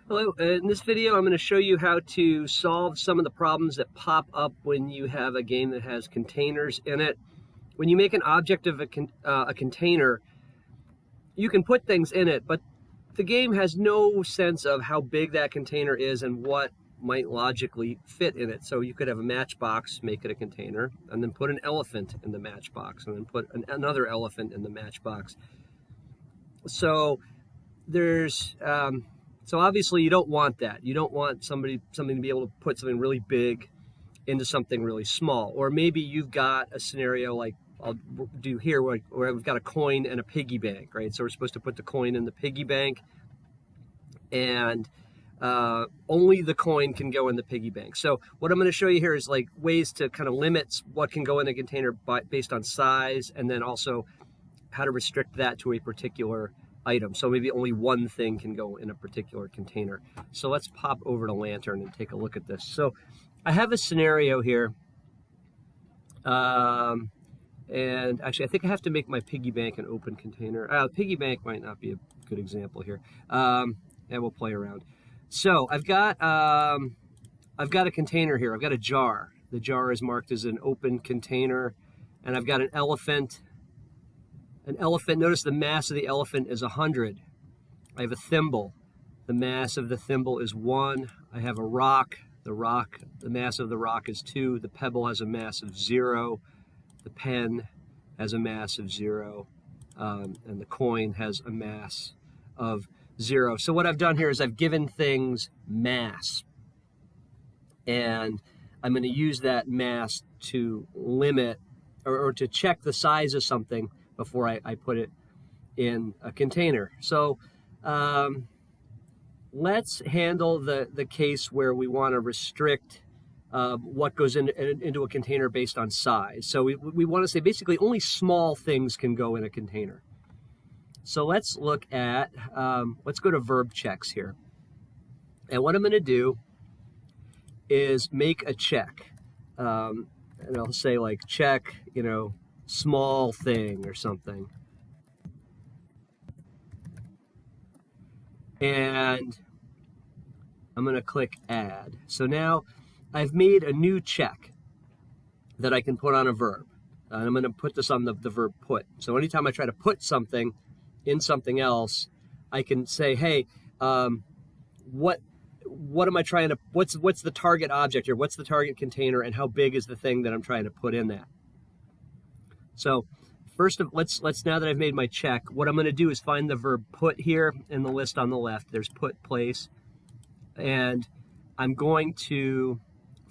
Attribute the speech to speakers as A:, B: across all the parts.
A: Hello, in this video I'm going to show you how to solve some of the problems that pop up when you have a game that has containers in it. When you make an object of a container, you can put things in it, but the game has no sense of how big that container is and what might logically fit in it. So you could have a matchbox, make it a container, and then put an elephant in the matchbox, and then put another elephant in the matchbox. So there's so obviously you don't want that. You don't want something to be able to put something really big into something really small. Or maybe you've got a scenario like I'll do here where we've got a coin and a piggy bank, right? So we're supposed to put the coin in the piggy bank, and only the coin can go in the piggy bank. So what I'm going to show you here is like ways to kind of limit what can go in a container based on size, and then also how to restrict that to a particular item. So maybe only one thing can go in a particular container. So let's pop over to Lantern and take a look at this. So I have a scenario here. And actually, I think I have to make my piggy bank an open container. Piggy bank might not be a good example here. And we'll play around. So I've got a container here. I've got a jar. The jar is marked as an open container, and I've got an elephant. An elephant, notice the mass of the elephant is 100. I have a thimble. The mass of the thimble is 1. I have a rock. The mass of the rock is 2. The pebble has a mass of 0. The pen has a mass of 0. And the coin has a mass of 0. So what I've done here is I've given things mass. And I'm going to use that mass to limit or to check the size of something before I put it in a container. So let's handle the case where we want to restrict what goes into a container based on size. So we want to say basically only small things can go in a container. So let's look at, let's go to verb checks here. And what I'm going to do is make a check. And I'll say like check, small thing or something. And I'm going to click add. So now I've made a new check that I can put on a verb. And I'm going to put this on the verb put. So anytime I try to put something in something else, I can say, hey, what am I trying to, what's the target object here? What's the target container, and how big is the thing that I'm trying to put in that? So first, let's now that I've made my check, what I'm going to do is find the verb put here in the list on the left. There's put place. And I'm going to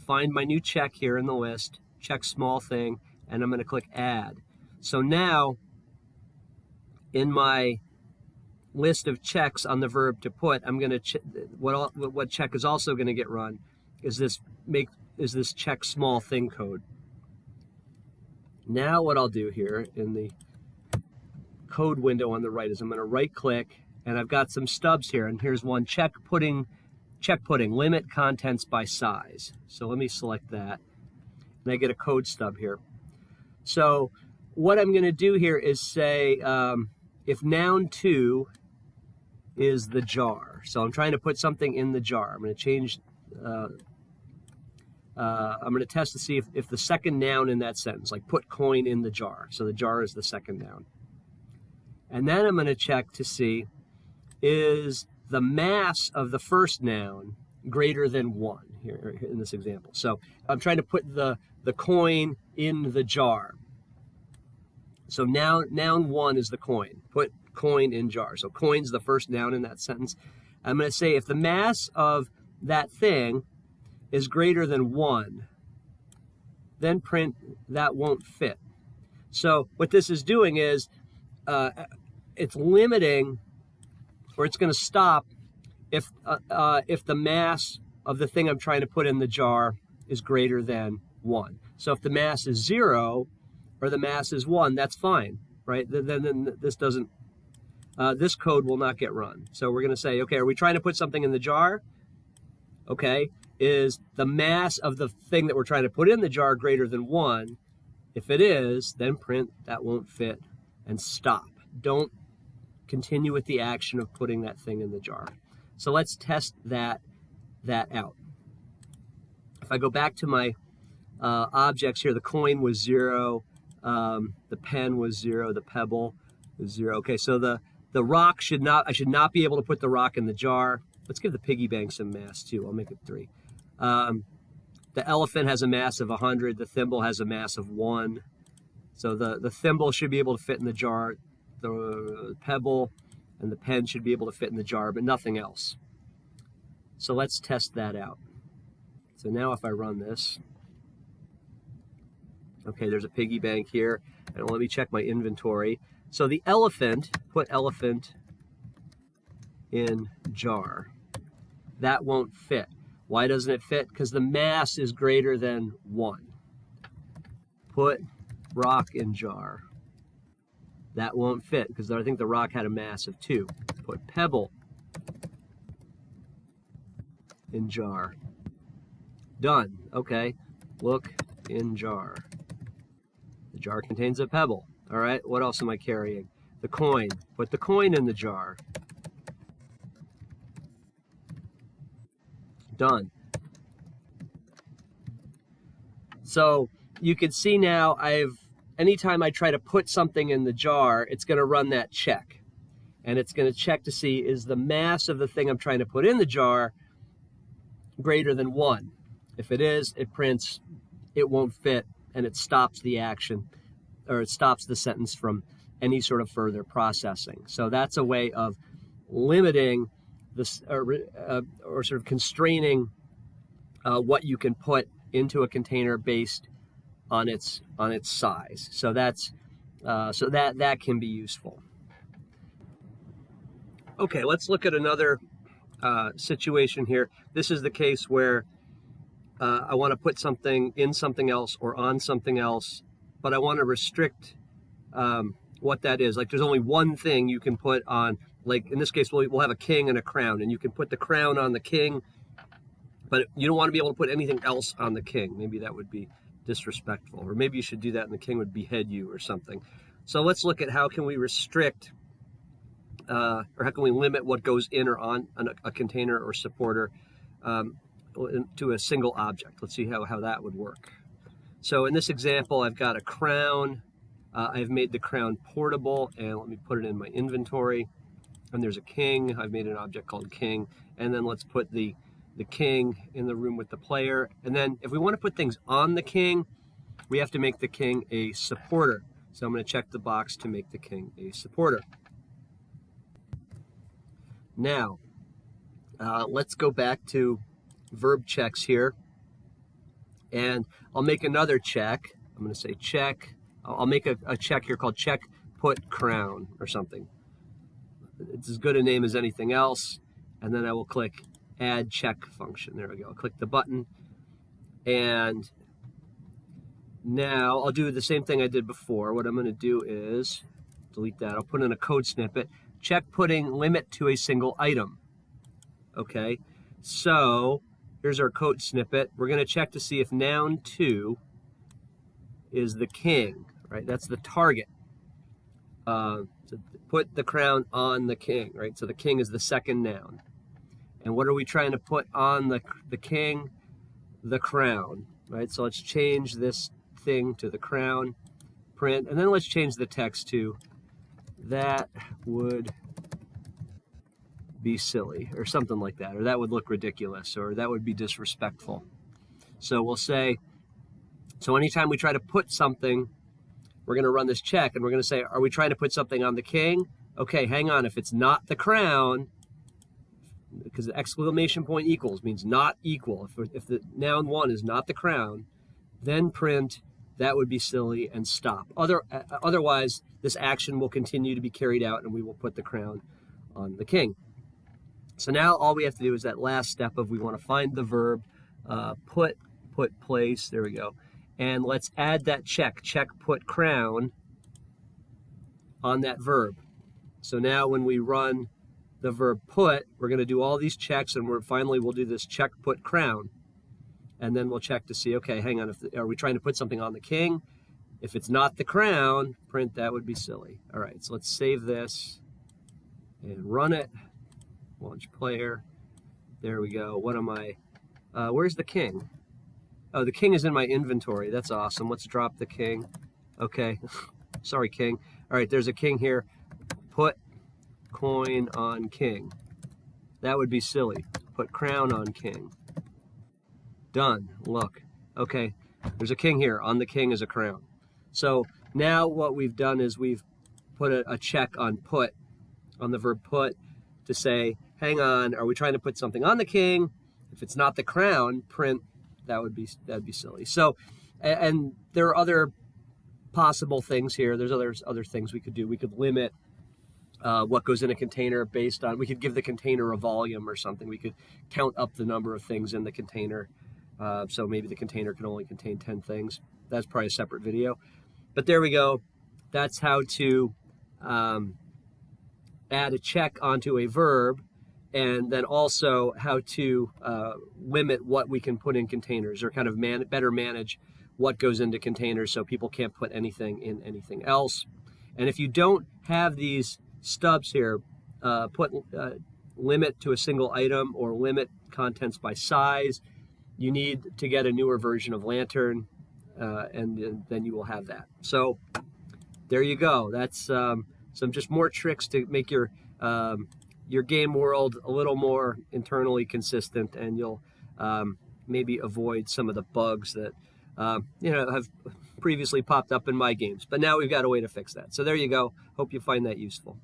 A: find my new check here in the list, check small thing, and I'm going to click add. So now in my list of checks on the verb to put, I'm going to what check is also going to get run is this check small thing code. Now what I'll do here in the code window on the right is I'm going to right click, and I've got some stubs here, and here's one, check putting, limit contents by size. So let me select that, and I get a code stub here. So what I'm going to do here is say if noun 2 is the jar. So I'm trying to put something in the jar. I'm going to change I'm going to test to see if the second noun in that sentence, like put coin in the jar. So the jar is the second noun. And then I'm going to check to see, is the mass of the first noun greater than 1 here in this example. So I'm trying to put the coin in the jar. So noun 1 is the coin. Put coin in jar. So coin's the first noun in that sentence. I'm going to say if the mass of that thing is greater than 1, then print that won't fit. So what this is doing is it's limiting, or it's going to stop if the mass of the thing I'm trying to put in the jar is greater than 1. So if the mass is 0 or the mass is 1, that's fine, right? Then this doesn't, this code will not get run. So we're going to say, okay, are we trying to put something in the jar? Okay. Is the mass of the thing that we're trying to put in the jar greater than 1? If it is, then print that won't fit and stop. Don't continue with the action of putting that thing in the jar. So let's test that out. If I go back to my objects here, the coin was 0, the pen was 0, the pebble was 0. Okay, so the rock I should not be able to put the rock in the jar. Let's give the piggy bank some mass too. I'll make it 3. The elephant has a mass of 100. The thimble has a mass of 1. So the thimble should be able to fit in the jar. The pebble and the pen should be able to fit in the jar, but nothing else. So let's test that out. So now if I run this, okay, there's a piggy bank here. And let me check my inventory. So the elephant, put elephant in jar. That won't fit. Why doesn't it fit? Because the mass is greater than 1. Put rock in jar. That won't fit because I think the rock had a mass of 2. Put pebble in jar. Done. Okay. Look in jar. The jar contains a pebble. All right. What else am I carrying? The coin. Put the coin in the jar. Done. So you can see now anytime I try to put something in the jar, it's going to run that check. And it's going to check to see, is the mass of the thing I'm trying to put in the jar greater than 1? If it is, it prints, it won't fit, and it stops the action, or it stops the sentence from any sort of further processing. So that's a way of limiting this, or sort of constraining what you can put into a container based on its size. So that's that can be useful. Okay, let's look at another situation here. This is the case where I want to put something in something else or on something else, but I want to restrict what that is. Like there's only one thing you can put on. Like in this case, we'll have a king and a crown, and you can put the crown on the king, but you don't want to be able to put anything else on the king. Maybe that would be disrespectful, or maybe you should do that and the king would behead you or something. So let's look at how can we restrict or how can we limit what goes in or on a container or supporter to a single object. Let's see how that would work. So in this example, I've got a crown. I've made the crown portable, and let me put it in my inventory. And there's a king. I've made an object called king. And then let's put the king in the room with the player. And then if we want to put things on the king, we have to make the king a supporter. So I'm going to check the box to make the king a supporter. Now, let's go back to verb checks here. And I'll make another check. I'm going to say check. I'll make a check here called check put crown or something. It's as good a name as anything else. And then I will click add check function. There we go. I'll click the button. And now I'll do the same thing I did before. What I'm going to do is delete that. I'll put in a code snippet. Check putting limit to a single item. Okay. So here's our code snippet. We're going to check to see if noun 2 is the king, right? That's the target. To put the crown on the king, right? So the king is the second noun. And what are we trying to put on the king? The crown, right? So let's change this thing to the crown, print, and then let's change the text to that would be silly or something like that, or that would look ridiculous, or that would be disrespectful. So we'll say, so anytime we try to put something, we're going to run this check and we're going to say, are we trying to put something on the king? Okay, hang on. If it's not the crown, because the exclamation point equals means not equal. If the noun 1 is not the crown, then print that would be silly and stop. Otherwise, this action will continue to be carried out and we will put the crown on the king. So now all we have to do is that last step of we want to find the verb, put place, there we go. And let's add that check put crown on that verb. So now when we run the verb put, we're going to do all these checks, and finally we'll do this check put crown. And then we'll check to see, okay, hang on, are we trying to put something on the king? If it's not the crown, print that would be silly. All right, so let's save this and run it. launch player. There we go. What am I? Where's the king? Oh, the king is in my inventory. That's awesome. Let's drop the king. Okay. Sorry, king. All right, there's a king here. Put coin on king. That would be silly. Put crown on king. Done. Look. Okay. There's a king here. On the king is a crown. So now what we've done is we've put a check on put, on the verb put, to say, hang on, are we trying to put something on the king? If it's not the crown, print. That'd be silly. So, and there are other possible things here. There's other things we could do. We could limit what goes in a container based on, we could give the container a volume or something. We could count up the number of things in the container. So maybe the container can only contain 10 things. That's probably a separate video. But there we go. That's how to add a check onto a verb, and then also how to limit what we can put in containers, or kind of better manage what goes into containers so people can't put anything in anything else. And if you don't have these stubs here, put limit to a single item or limit contents by size, you need to get a newer version of Lantern, and then you will have that. So there you go. That's some just more tricks to make your game world a little more internally consistent, and you'll maybe avoid some of the bugs that have previously popped up in my games. But now we've got a way to fix that. So there you go. Hope you find that useful.